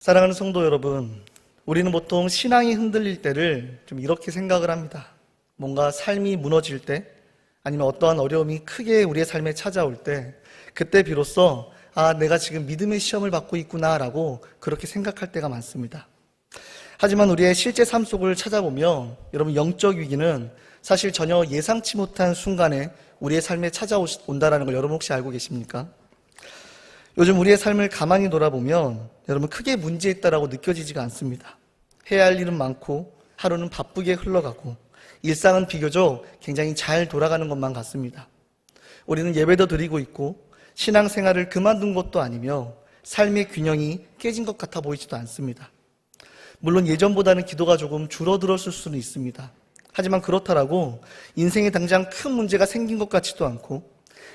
사랑하는 성도 여러분, 우리는 보통 신앙이 흔들릴 때를 좀 이렇게 생각을 합니다. 뭔가 삶이 무너질 때, 아니면 어떠한 어려움이 크게 우리의 삶에 찾아올 때, 그때 비로소 내가 지금 믿음의 시험을 받고 있구나라고 그렇게 생각할 때가 많습니다. 하지만 우리의 실제 삶 속을 찾아보면 여러분, 영적 위기는 사실 전혀 예상치 못한 순간에 우리의 삶에 찾아온다는 걸 여러분 혹시 알고 계십니까? 요즘 우리의 삶을 가만히 돌아보면 여러분, 크게 문제 있다라고 느껴지지가 않습니다. 해야 할 일은 많고 하루는 바쁘게 흘러가고 일상은 비교적 굉장히 잘 돌아가는 것만 같습니다. 우리는 예배도 드리고 있고 신앙생활을 그만둔 것도 아니며 삶의 균형이 깨진 것 같아 보이지도 않습니다. 물론 예전보다는 기도가 조금 줄어들었을 수는 있습니다. 하지만 그렇다라고 인생에 당장 큰 문제가 생긴 것 같지도 않고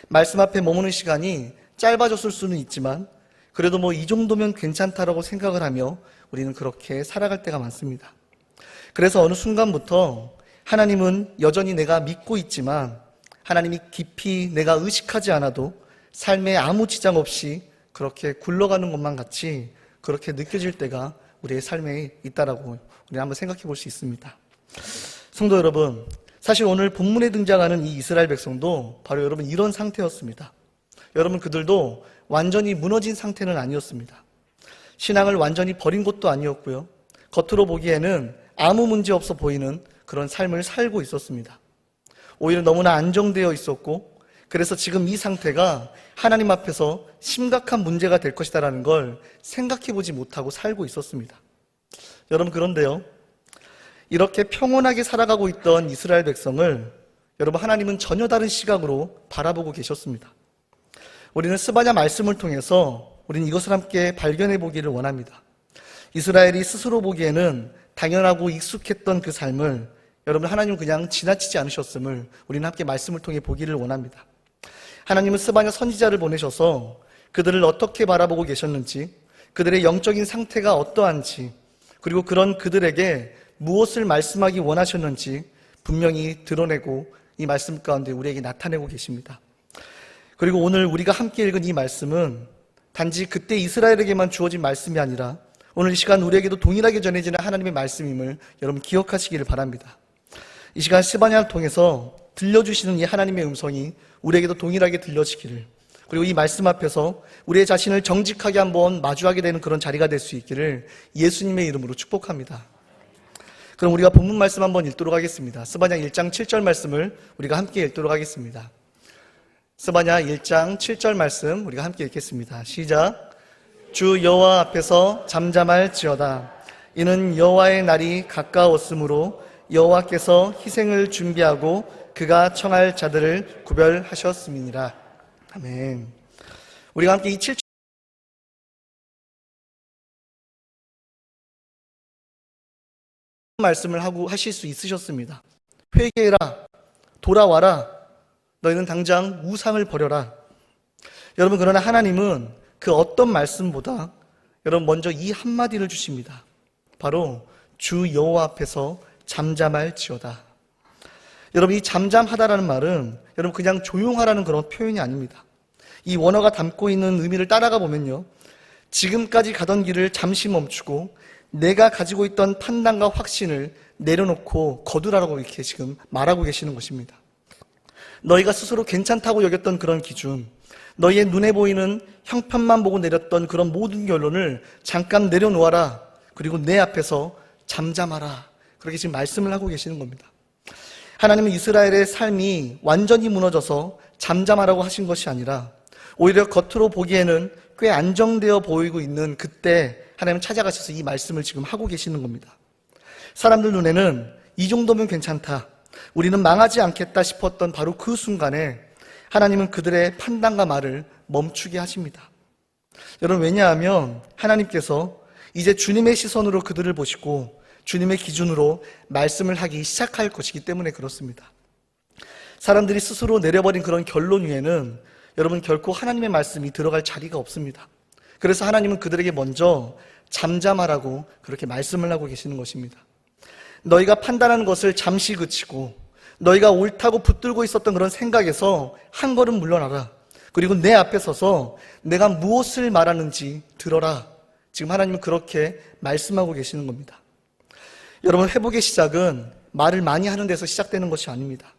말씀 앞에 머무는 시간이 짧아졌을 수는 있지만 그래도 이 정도면 괜찮다라고 생각을 하며 우리는 그렇게 살아갈 때가 많습니다. 그래서 어느 순간부터 하나님은 여전히 내가 믿고 있지만 하나님이 깊이 내가 의식하지 않아도 삶에 아무 지장 없이 그렇게 굴러가는 것만 같이 그렇게 느껴질 때가 우리의 삶에 있다라고 우리 한번 생각해 볼 수 있습니다. 성도 여러분, 사실 오늘 본문에 등장하는 이 이스라엘 백성도 바로 여러분 이런 상태였습니다. 여러분, 그들도 완전히 무너진 상태는 아니었습니다. 신앙을 완전히 버린 것도 아니었고요. 겉으로 보기에는 아무 문제 없어 보이는 그런 삶을 살고 있었습니다. 오히려 너무나 안정되어 있었고, 그래서 지금 이 상태가 하나님 앞에서 심각한 문제가 될 것이다라는 걸 생각해 보지 못하고 살고 있었습니다. 여러분, 그런데요, 이렇게 평온하게 살아가고 있던 이스라엘 백성을 여러분, 하나님은 전혀 다른 시각으로 바라보고 계셨습니다. 우리는 스바냐 말씀을 통해서 우리는 이것을 함께 발견해 보기를 원합니다. 이스라엘이 스스로 보기에는 당연하고 익숙했던 그 삶을 여러분, 하나님은 그냥 지나치지 않으셨음을 우리는 함께 말씀을 통해 보기를 원합니다. 하나님은 스바냐 선지자를 보내셔서 그들을 어떻게 바라보고 계셨는지, 그들의 영적인 상태가 어떠한지, 그리고 그런 그들에게 무엇을 말씀하기 원하셨는지 분명히 드러내고 이 말씀 가운데 우리에게 나타내고 계십니다. 그리고 오늘 우리가 함께 읽은 이 말씀은 단지 그때 이스라엘에게만 주어진 말씀이 아니라 오늘 이 시간 우리에게도 동일하게 전해지는 하나님의 말씀임을 여러분 기억하시기를 바랍니다. 이 시간 스바냐를 통해서 들려주시는 이 하나님의 음성이 우리에게도 동일하게 들려지기를, 그리고 이 말씀 앞에서 우리의 자신을 정직하게 한번 마주하게 되는 그런 자리가 될 수 있기를 예수님의 이름으로 축복합니다. 그럼 우리가 본문 말씀 한번 읽도록 하겠습니다. 스바냐 1장 7절 말씀을 우리가 함께 읽도록 하겠습니다. 스바냐 1장 7절 말씀 우리가 함께 읽겠습니다. 시작. 주 여호와 앞에서 잠잠할지어다. 이는 여호와의 날이 가까웠으므로 여호와께서 희생을 준비하고 그가 청할 자들을 구별하셨음이니라. 아멘. 우리가 함께 이 7절 말씀을 하실 수 있으셨습니다. 회개해라, 돌아와라, 너희는 당장 우상을 버려라. 여러분, 그러나 하나님은 그 어떤 말씀보다 여러분 먼저 이 한마디를 주십니다. 바로 주 여호와 앞에서 잠잠할지어다. 여러분, 이 잠잠하다라는 말은 여러분 그냥 조용하라는 그런 표현이 아닙니다. 이 원어가 담고 있는 의미를 따라가 보면요, 지금까지 가던 길을 잠시 멈추고 내가 가지고 있던 판단과 확신을 내려놓고 거두라라고 이렇게 지금 말하고 계시는 것입니다. 너희가 스스로 괜찮다고 여겼던 그런 기준, 너희의 눈에 보이는 형편만 보고 내렸던 그런 모든 결론을 잠깐 내려놓아라. 그리고 내 앞에서 잠잠하라. 그렇게 지금 말씀을 하고 계시는 겁니다. 하나님은 이스라엘의 삶이 완전히 무너져서 잠잠하라고 하신 것이 아니라 오히려 겉으로 보기에는 꽤 안정되어 보이고 있는 그때 하나님은 찾아가셔서 이 말씀을 지금 하고 계시는 겁니다. 사람들 눈에는 이 정도면 괜찮다, 우리는 망하지 않겠다 싶었던 바로 그 순간에 하나님은 그들의 판단과 말을 멈추게 하십니다. 여러분, 왜냐하면 하나님께서 이제 주님의 시선으로 그들을 보시고 주님의 기준으로 말씀을 하기 시작할 것이기 때문에 그렇습니다. 사람들이 스스로 내려버린 그런 결론 위에는 여러분 결코 하나님의 말씀이 들어갈 자리가 없습니다. 그래서 하나님은 그들에게 먼저 잠잠하라고 그렇게 말씀을 하고 계시는 것입니다. 너희가 판단하는 것을 잠시 그치고 너희가 옳다고 붙들고 있었던 그런 생각에서 한 걸음 물러나라. 그리고 내 앞에 서서 내가 무엇을 말하는지 들어라. 지금 하나님은 그렇게 말씀하고 계시는 겁니다. 여러분, 회복의 시작은 말을 많이 하는 데서 시작되는 것이 아닙니다.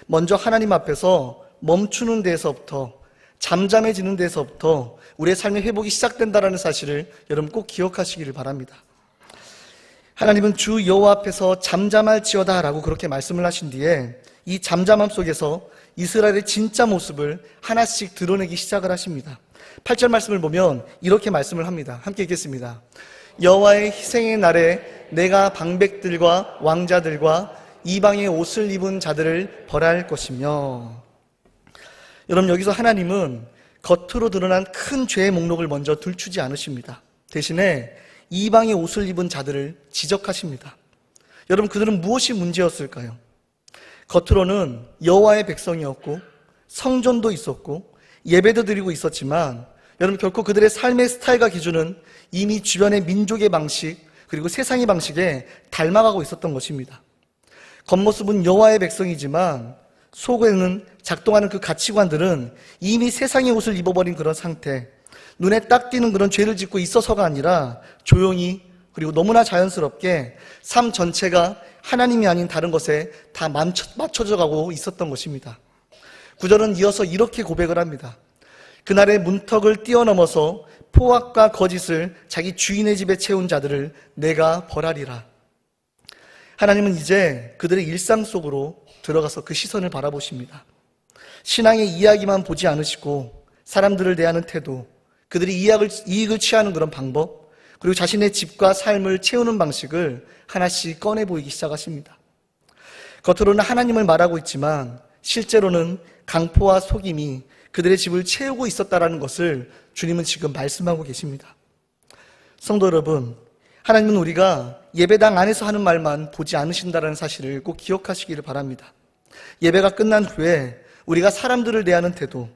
먼저 하나님 앞에서 멈추는 데에서부터, 잠잠해지는 데에서부터 우리의 삶의 회복이 시작된다는 사실을 여러분 꼭 기억하시기를 바랍니다. 하나님은 주 여호와 앞에서 잠잠할지어다 라고 그렇게 말씀을 하신 뒤에 이 잠잠함 속에서 이스라엘의 진짜 모습을 하나씩 드러내기 시작을 하십니다. 8절 말씀을 보면 이렇게 말씀을 합니다. 함께 읽겠습니다. 여호와의 희생의 날에 내가 방백들과 왕자들과 이방의 옷을 입은 자들을 벌할 것이며. 여러분, 여기서 하나님은 겉으로 드러난 큰 죄의 목록을 먼저 들추지 않으십니다. 대신에 이방의 옷을 입은 자들을 지적하십니다. 여러분, 그들은 무엇이 문제였을까요? 겉으로는 여호와의 백성이었고 성전도 있었고 예배도 드리고 있었지만 여러분, 결코 그들의 삶의 스타일과 기준은 이미 주변의 민족의 방식 그리고 세상의 방식에 닮아가고 있었던 것입니다. 겉모습은 여호와의 백성이지만 속에는 작동하는 그 가치관들은 이미 세상의 옷을 입어버린 그런 상태, 눈에 딱 띄는 그런 죄를 짓고 있어서가 아니라 조용히 그리고 너무나 자연스럽게 삶 전체가 하나님이 아닌 다른 것에 다 맞춰져 가고 있었던 것입니다. 9절은 이어서 이렇게 고백을 합니다. 그날의 문턱을 뛰어넘어서 포악과 거짓을 자기 주인의 집에 채운 자들을 내가 벌하리라. 하나님은 이제 그들의 일상 속으로 들어가서 그 시선을 바라보십니다. 신앙의 이야기만 보지 않으시고 사람들을 대하는 태도, 그들이 이익을 취하는 그런 방법, 그리고 자신의 집과 삶을 채우는 방식을 하나씩 꺼내 보이기 시작하십니다. 겉으로는 하나님을 말하고 있지만 실제로는 강포와 속임이 그들의 집을 채우고 있었다는 것을 주님은 지금 말씀하고 계십니다. 성도 여러분, 하나님은 우리가 예배당 안에서 하는 말만 보지 않으신다는 사실을 꼭 기억하시기를 바랍니다. 예배가 끝난 후에 우리가 사람들을 대하는 태도,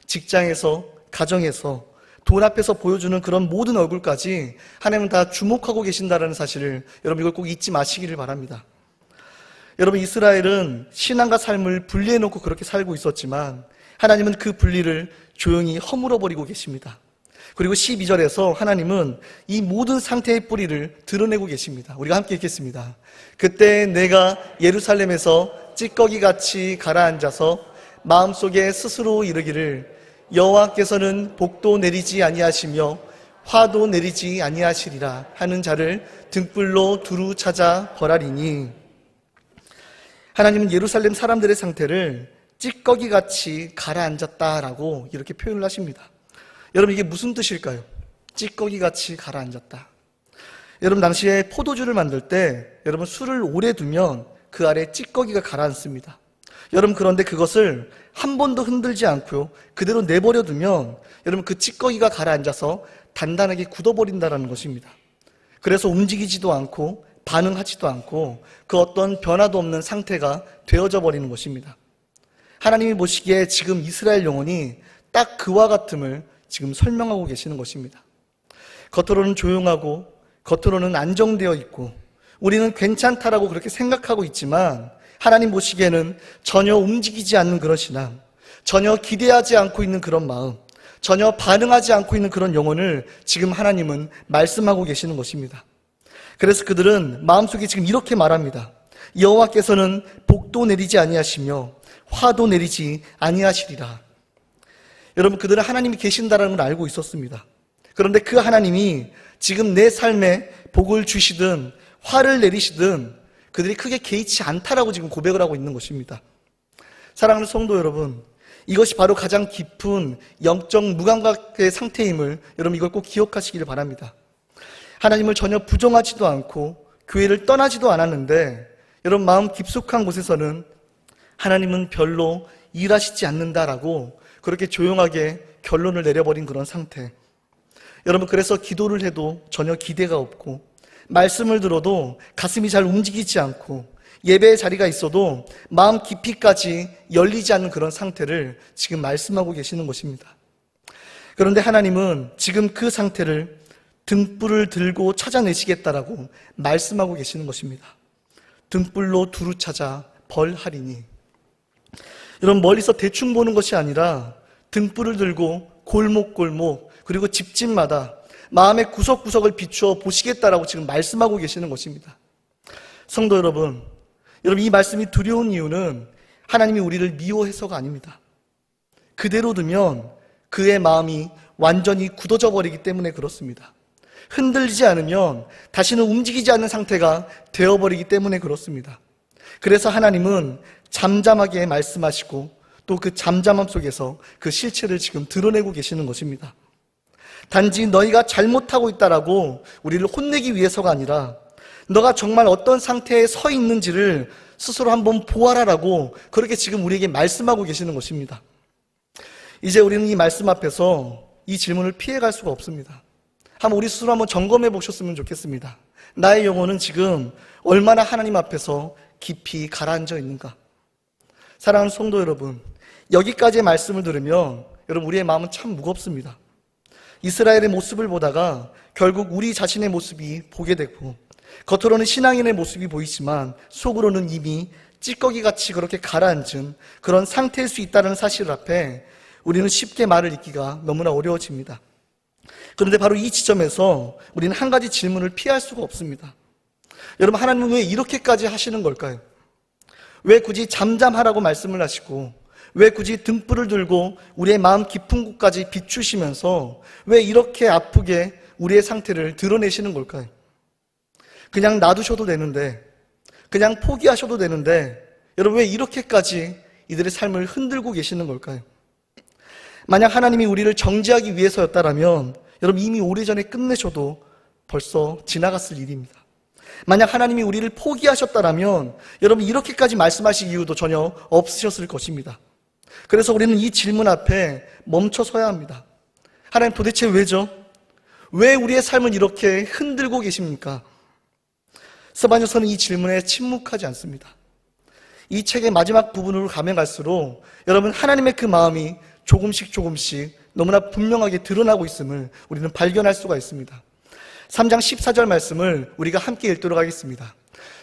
직장에서, 가정에서, 돈 앞에서 보여주는 그런 모든 얼굴까지 하나님은 다 주목하고 계신다는 사실을 여러분 이걸 꼭 잊지 마시기를 바랍니다. 여러분, 이스라엘은 신앙과 삶을 분리해놓고 그렇게 살고 있었지만 하나님은 그 분리를 조용히 허물어버리고 계십니다. 그리고 12절에서 하나님은 이 모든 상태의 뿌리를 드러내고 계십니다. 우리가 함께 읽겠습니다. 그때 내가 예루살렘에서 찌꺼기같이 가라앉아서 마음속에 스스로 이르기를 여호와께서는 복도 내리지 아니하시며 화도 내리지 아니하시리라 하는 자를 등불로 두루 찾아 벌하리니. 하나님은 예루살렘 사람들의 상태를 찌꺼기같이 가라앉았다라고 이렇게 표현을 하십니다. 여러분, 이게 무슨 뜻일까요? 찌꺼기같이 가라앉았다. 여러분, 당시에 포도주를 만들 때 여러분 술을 오래 두면 그 아래 찌꺼기가 가라앉습니다. 여러분, 그런데 그것을 한 번도 흔들지 않고요, 그대로 내버려 두면 여러분 그 찌꺼기가 가라앉아서 단단하게 굳어버린다는 것입니다. 그래서 움직이지도 않고 반응하지도 않고 그 어떤 변화도 없는 상태가 되어져 버리는 것입니다. 하나님이 보시기에 지금 이스라엘 영혼이 딱 그와 같음을 지금 설명하고 계시는 것입니다. 겉으로는 조용하고 겉으로는 안정되어 있고 우리는 괜찮다라고 그렇게 생각하고 있지만 하나님 보시기에는 전혀 움직이지 않는 그런 신앙, 전혀 기대하지 않고 있는 그런 마음, 전혀 반응하지 않고 있는 그런 영혼을 지금 하나님은 말씀하고 계시는 것입니다. 그래서 그들은 마음속에 지금 이렇게 말합니다. 여호와께서는 복도 내리지 아니하시며 화도 내리지 아니하시리라. 여러분, 그들은 하나님이 계신다라는 걸 알고 있었습니다. 그런데 그 하나님이 지금 내 삶에 복을 주시든 화를 내리시든 그들이 크게 개의치 않다라고 지금 고백을 하고 있는 것입니다. 사랑하는 성도 여러분, 이것이 바로 가장 깊은 영적 무감각의 상태임을 여러분 이걸 꼭 기억하시기를 바랍니다. 하나님을 전혀 부정하지도 않고 교회를 떠나지도 않았는데 여러분 마음 깊숙한 곳에서는 하나님은 별로 일하시지 않는다라고 그렇게 조용하게 결론을 내려버린 그런 상태. 여러분, 그래서 기도를 해도 전혀 기대가 없고 말씀을 들어도 가슴이 잘 움직이지 않고 예배의 자리가 있어도 마음 깊이까지 열리지 않는 그런 상태를 지금 말씀하고 계시는 것입니다. 그런데 하나님은 지금 그 상태를 등불을 들고 찾아내시겠다라고 말씀하고 계시는 것입니다. 등불로 두루 찾아 벌하리니. 여러분, 멀리서 대충 보는 것이 아니라 등불을 들고 골목골목 그리고 집집마다 마음의 구석구석을 비추어 보시겠다라고 지금 말씀하고 계시는 것입니다. 성도 여러분, 이 말씀이 두려운 이유는 하나님이 우리를 미워해서가 아닙니다. 그대로 두면 그의 마음이 완전히 굳어져 버리기 때문에 그렇습니다. 흔들리지 않으면 다시는 움직이지 않는 상태가 되어버리기 때문에 그렇습니다. 그래서 하나님은 잠잠하게 말씀하시고 또 그 잠잠함 속에서 그 실체를 지금 드러내고 계시는 것입니다. 단지 너희가 잘못하고 있다라고 우리를 혼내기 위해서가 아니라 너가 정말 어떤 상태에 서 있는지를 스스로 한번 보아라라고 그렇게 지금 우리에게 말씀하고 계시는 것입니다. 이제 우리는 이 말씀 앞에서 이 질문을 피해갈 수가 없습니다. 한번 우리 스스로 한번 점검해 보셨으면 좋겠습니다. 나의 영혼은 지금 얼마나 하나님 앞에서 깊이 가라앉아 있는가? 사랑하는 성도 여러분, 여기까지의 말씀을 들으면 여러분 우리의 마음은 참 무겁습니다. 이스라엘의 모습을 보다가 결국 우리 자신의 모습이 보게 되고 겉으로는 신앙인의 모습이 보이지만 속으로는 이미 찌꺼기같이 그렇게 가라앉은 그런 상태일 수 있다는 사실 앞에 우리는 쉽게 말을 잇기가 너무나 어려워집니다. 그런데 바로 이 지점에서 우리는 한 가지 질문을 피할 수가 없습니다. 여러분, 하나님은 왜 이렇게까지 하시는 걸까요? 왜 굳이 잠잠하라고 말씀을 하시고 왜 굳이 등불을 들고 우리의 마음 깊은 곳까지 비추시면서 왜 이렇게 아프게 우리의 상태를 드러내시는 걸까요? 그냥 놔두셔도 되는데, 그냥 포기하셔도 되는데 여러분 왜 이렇게까지 이들의 삶을 흔들고 계시는 걸까요? 만약 하나님이 우리를 정죄하기 위해서였다라면 여러분 이미 오래전에 끝내셔도 벌써 지나갔을 일입니다. 만약 하나님이 우리를 포기하셨다라면 여러분 이렇게까지 말씀하실 이유도 전혀 없으셨을 것입니다. 그래서 우리는 이 질문 앞에 멈춰서야 합니다. 하나님 도대체 왜죠? 왜 우리의 삶을 이렇게 흔들고 계십니까? 스바냐서는 이 질문에 침묵하지 않습니다. 이 책의 마지막 부분으로 가면 갈수록 여러분 하나님의 그 마음이 조금씩 너무나 분명하게 드러나고 있음을 우리는 발견할 수가 있습니다. 3장 14절 말씀을 우리가 함께 읽도록 하겠습니다.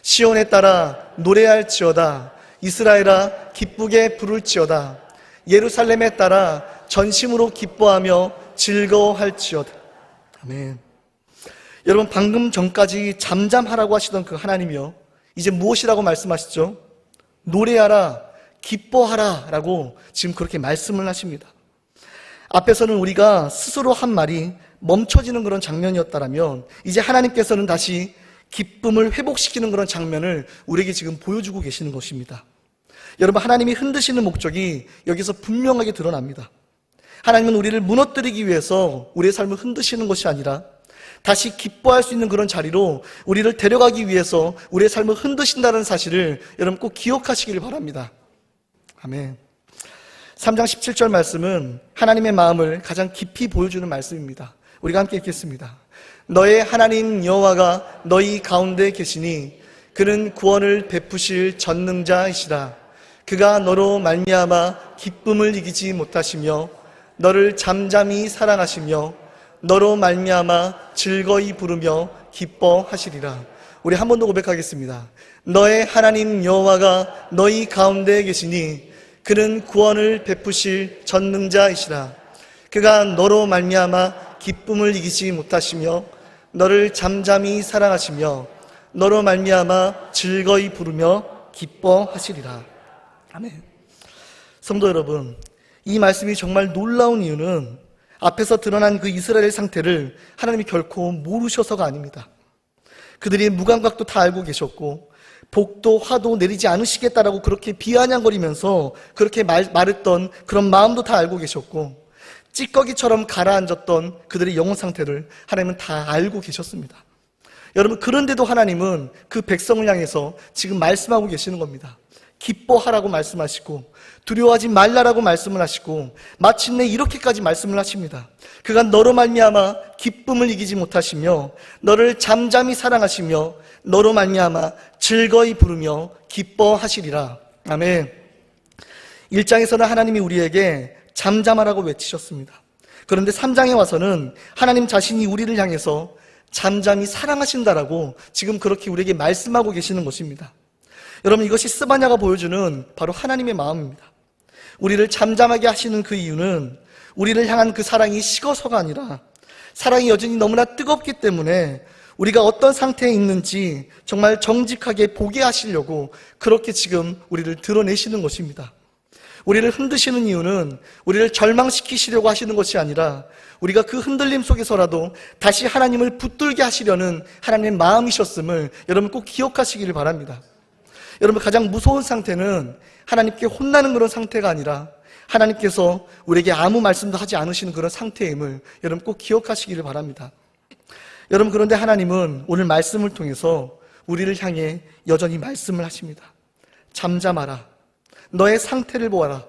시온에 따라 노래할지어다. 이스라엘아 기쁘게 부를지어다. 예루살렘에 따라 전심으로 기뻐하며 즐거워할지어다. 아멘. 여러분 방금 전까지 잠잠하라고 하시던 그 하나님이요, 이제 무엇이라고 말씀하시죠? 노래하라, 기뻐하라 라고 지금 그렇게 말씀을 하십니다. 앞에서는 우리가 스스로 한 말이 멈춰지는 그런 장면이었다면 이제 하나님께서는 다시 기쁨을 회복시키는 그런 장면을 우리에게 지금 보여주고 계시는 것입니다. 여러분 하나님이 흔드시는 목적이 여기서 분명하게 드러납니다. 하나님은 우리를 무너뜨리기 위해서 우리의 삶을 흔드시는 것이 아니라 다시 기뻐할 수 있는 그런 자리로 우리를 데려가기 위해서 우리의 삶을 흔드신다는 사실을 여러분 꼭 기억하시길 바랍니다. 아멘. 3장 17절 말씀은 하나님의 마음을 가장 깊이 보여주는 말씀입니다. 우리가 함께 읽겠습니다. 너의 하나님 여호와가 너희 가운데 계시니 그는 구원을 베푸실 전능자이시라. 그가 너로 말미암아 기쁨을 이기지 못하시며 너를 잠잠히 사랑하시며 너로 말미암아 즐거이 부르며 기뻐하시리라. 우리 한 번 더 고백하겠습니다. 너의 하나님 여호와가 너희 가운데 계시니 그는 구원을 베푸실 전능자이시라. 그가 너로 말미암아 기쁨을 이기지 못하시며 너를 잠잠히 사랑하시며 너로 말미암아 즐거이 부르며 기뻐하시리라. 아멘. 성도 여러분, 이 말씀이 정말 놀라운 이유는 앞에서 드러난 그 이스라엘의 상태를 하나님이 결코 모르셔서가 아닙니다. 그들이 무감각도 다 알고 계셨고 복도 화도 내리지 않으시겠다라고 그렇게 비아냥거리면서 그렇게 말했던 그런 마음도 다 알고 계셨고 찌꺼기처럼 가라앉았던 그들의 영혼 상태를 하나님은 다 알고 계셨습니다. 여러분 그런데도 하나님은 그 백성을 향해서 지금 말씀하고 계시는 겁니다. 기뻐하라고 말씀하시고 두려워하지 말라라고 말씀을 하시고 마침내 이렇게까지 말씀을 하십니다. 그가 너로 말미암아 기쁨을 이기지 못하시며 너를 잠잠히 사랑하시며 너로 말미암아 즐거이 부르며 기뻐하시리라. 아멘. 1장에서는 하나님이 우리에게 잠잠하라고 외치셨습니다. 그런데 3장에 와서는 하나님 자신이 우리를 향해서 잠잠히 사랑하신다라고 지금 그렇게 우리에게 말씀하고 계시는 것입니다. 여러분 이것이 스바냐가 보여주는 바로 하나님의 마음입니다. 우리를 잠잠하게 하시는 그 이유는 우리를 향한 그 사랑이 식어서가 아니라 사랑이 여전히 너무나 뜨겁기 때문에 우리가 어떤 상태에 있는지 정말 정직하게 보게 하시려고 그렇게 지금 우리를 드러내시는 것입니다. 우리를 흔드시는 이유는 우리를 절망시키시려고 하시는 것이 아니라 우리가 그 흔들림 속에서라도 다시 하나님을 붙들게 하시려는 하나님의 마음이셨음을 여러분 꼭 기억하시기를 바랍니다. 여러분, 가장 무서운 상태는 하나님께 혼나는 그런 상태가 아니라 하나님께서 우리에게 아무 말씀도 하지 않으시는 그런 상태임을 여러분 꼭 기억하시기를 바랍니다. 여러분, 그런데 하나님은 오늘 말씀을 통해서 우리를 향해 여전히 말씀을 하십니다. 잠잠하라. 너의 상태를 보아라.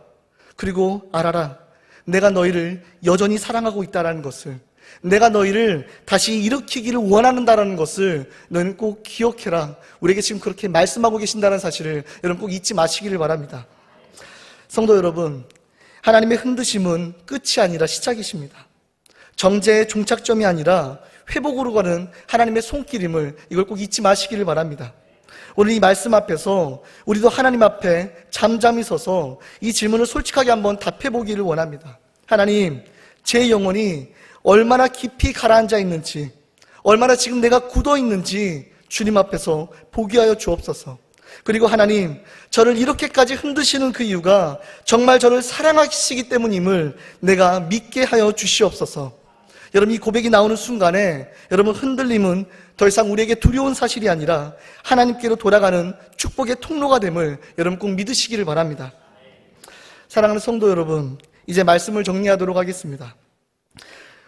그리고 알아라. 내가 너희를 여전히 사랑하고 있다는 것을, 내가 너희를 다시 일으키기를 원한다는 것을 너희는 꼭 기억해라. 우리에게 지금 그렇게 말씀하고 계신다는 사실을 여러분 꼭 잊지 마시기를 바랍니다. 성도 여러분, 하나님의 흔드심은 끝이 아니라 시작이십니다. 정죄의 종착점이 아니라 회복으로 가는 하나님의 손길임을 이걸 꼭 잊지 마시기를 바랍니다. 오늘 이 말씀 앞에서 우리도 하나님 앞에 잠잠히 서서 이 질문을 솔직하게 한번 답해보기를 원합니다. 하나님, 제 영혼이 얼마나 깊이 가라앉아 있는지, 얼마나 지금 내가 굳어 있는지 주님 앞에서 보게 하여 주옵소서. 그리고 하나님, 저를 이렇게까지 흔드시는 그 이유가 정말 저를 사랑하시기 때문임을 내가 믿게 하여 주시옵소서. 여러분, 이 고백이 나오는 순간에 여러분 흔들림은 더 이상 우리에게 두려운 사실이 아니라 하나님께로 돌아가는 축복의 통로가 됨을 여러분 꼭 믿으시기를 바랍니다. 사랑하는 성도 여러분, 이제 말씀을 정리하도록 하겠습니다.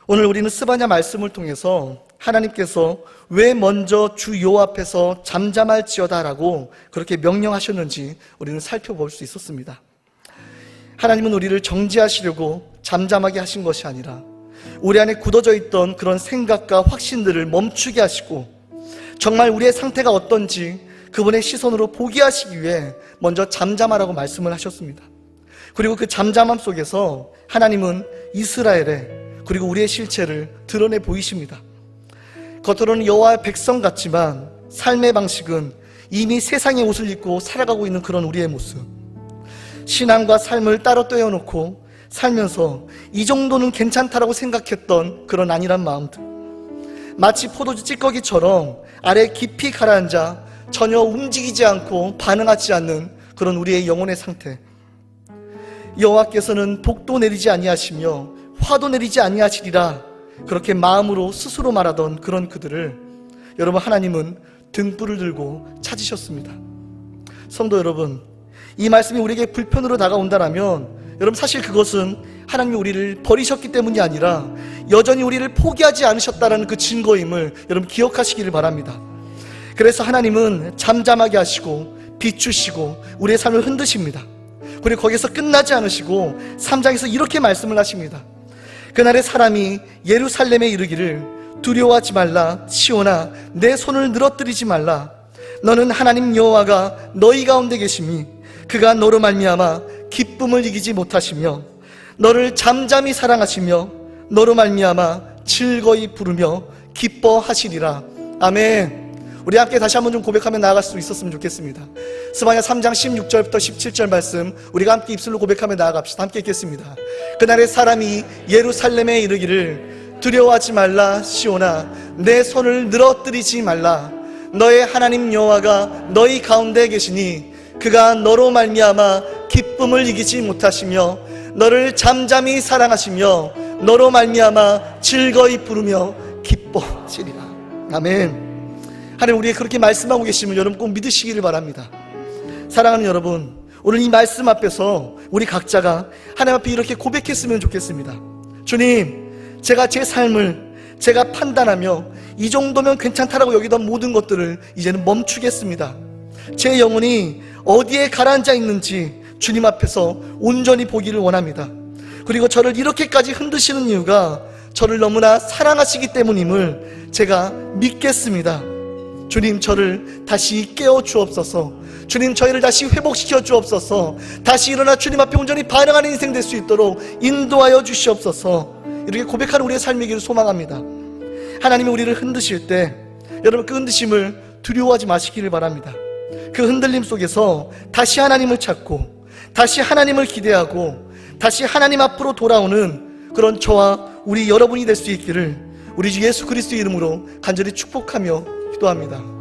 오늘 우리는 스바냐 말씀을 통해서 하나님께서 왜 먼저 주 여호와 앞에서 잠잠할지어다라고 그렇게 명령하셨는지 우리는 살펴볼 수 있었습니다. 하나님은 우리를 정죄하시려고 잠잠하게 하신 것이 아니라 우리 안에 굳어져 있던 그런 생각과 확신들을 멈추게 하시고 정말 우리의 상태가 어떤지 그분의 시선으로 보게 하시기 위해 먼저 잠잠하라고 말씀을 하셨습니다. 그리고 그 잠잠함 속에서 하나님은 이스라엘의 그리고 우리의 실체를 드러내 보이십니다. 겉으로는 여호와의 백성 같지만 삶의 방식은 이미 세상의 옷을 입고 살아가고 있는 그런 우리의 모습, 신앙과 삶을 따로 떼어놓고 살면서 이 정도는 괜찮다라고 생각했던 그런 안일한 마음들, 마치 포도주 찌꺼기처럼 아래 깊이 가라앉아 전혀 움직이지 않고 반응하지 않는 그런 우리의 영혼의 상태. 여호와께서는 복도 내리지 아니하시며 화도 내리지 아니하시리라 그렇게 마음으로 스스로 말하던 그런 그들을 여러분, 하나님은 등불을 들고 찾으셨습니다. 성도 여러분, 이 말씀이 우리에게 불편으로 다가온다라면 여러분, 사실 그것은 하나님이 우리를 버리셨기 때문이 아니라 여전히 우리를 포기하지 않으셨다는 그 증거임을 여러분 기억하시기를 바랍니다. 그래서 하나님은 잠잠하게 하시고 비추시고 우리의 삶을 흔드십니다. 그리고 거기서 끝나지 않으시고 3장에서 이렇게 말씀을 하십니다. 그날에 사람이 예루살렘에 이르기를 두려워하지 말라. 시온아, 내 손을 늘어뜨리지 말라. 너는 하나님 여호와가 너희 가운데 계심이 그가 너로 말미암아 기쁨을 이기지 못하시며 너를 잠잠히 사랑하시며 너로 말미암아 즐거이 부르며 기뻐하시리라. 아멘. 우리 함께 다시 한번 좀 고백하며 나아갈 수 있었으면 좋겠습니다. 스바냐 3장 16절부터 17절 말씀 우리가 함께 입술로 고백하며 나아갑시다. 함께 읽겠습니다. 그날에 사람이 예루살렘에 이르기를 두려워하지 말라. 시온아, 내 손을 늘어뜨리지 말라. 너의 하나님 여호와가 너희 가운데 계시니 그가 너로 말미암아 기쁨을 이기지 못하시며 너를 잠잠히 사랑하시며 너로 말미암아 즐거이 부르며 기뻐하시리라. 아멘. 하나님, 우리에게 그렇게 말씀하고 계심을 여러분 꼭 믿으시기를 바랍니다. 사랑하는 여러분, 오늘 이 말씀 앞에서 우리 각자가 하나님 앞에 이렇게 고백했으면 좋겠습니다. 주님, 제가 제 삶을 제가 판단하며 이 정도면 괜찮다라고 여기던 모든 것들을 이제는 멈추겠습니다. 제 영혼이 어디에 가라앉아 있는지 주님 앞에서 온전히 보기를 원합니다. 그리고 저를 이렇게까지 흔드시는 이유가 저를 너무나 사랑하시기 때문임을 제가 믿겠습니다. 주님, 저를 다시 깨워 주옵소서. 주님, 저희를 다시 회복시켜 주옵소서. 다시 일어나 주님 앞에 온전히 반응하는 인생 될 수 있도록 인도하여 주시옵소서. 이렇게 고백하는 우리의 삶이기를 소망합니다. 하나님이 우리를 흔드실 때 여러분, 그 흔드심을 두려워하지 마시기를 바랍니다. 그 흔들림 속에서 다시 하나님을 찾고 다시 하나님을 기대하고 다시 하나님 앞으로 돌아오는 그런 저와 우리 여러분이 될 수 있기를 우리 주 예수 그리스도의 이름으로 간절히 축복하며 기도합니다.